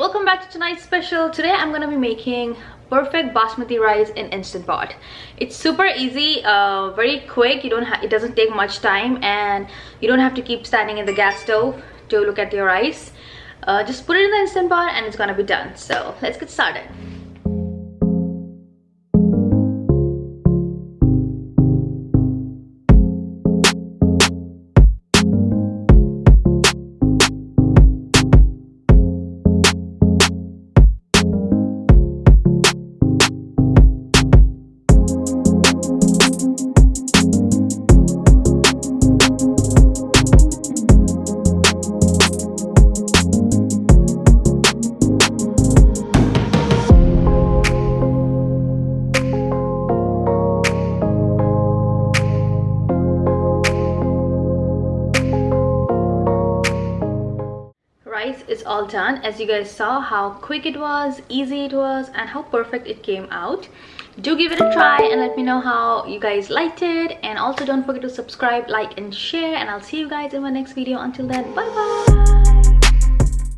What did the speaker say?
welcome back to tonight's special. Today I'm gonna be making perfect basmati rice in Instant Pot. It's super easy, very quick. It doesn't take much time, and you don't have to keep standing in the gas stove to look at your rice. Just put it in the Instant Pot and it's gonna be done. So let's get started. Rice is all done. As you guys saw how quick it was, easy it was, and how perfect it came out. Do give it a try and let me know how you guys liked it, and also don't forget to subscribe, like, and share, and I'll see you guys in my next video. Until then, bye bye.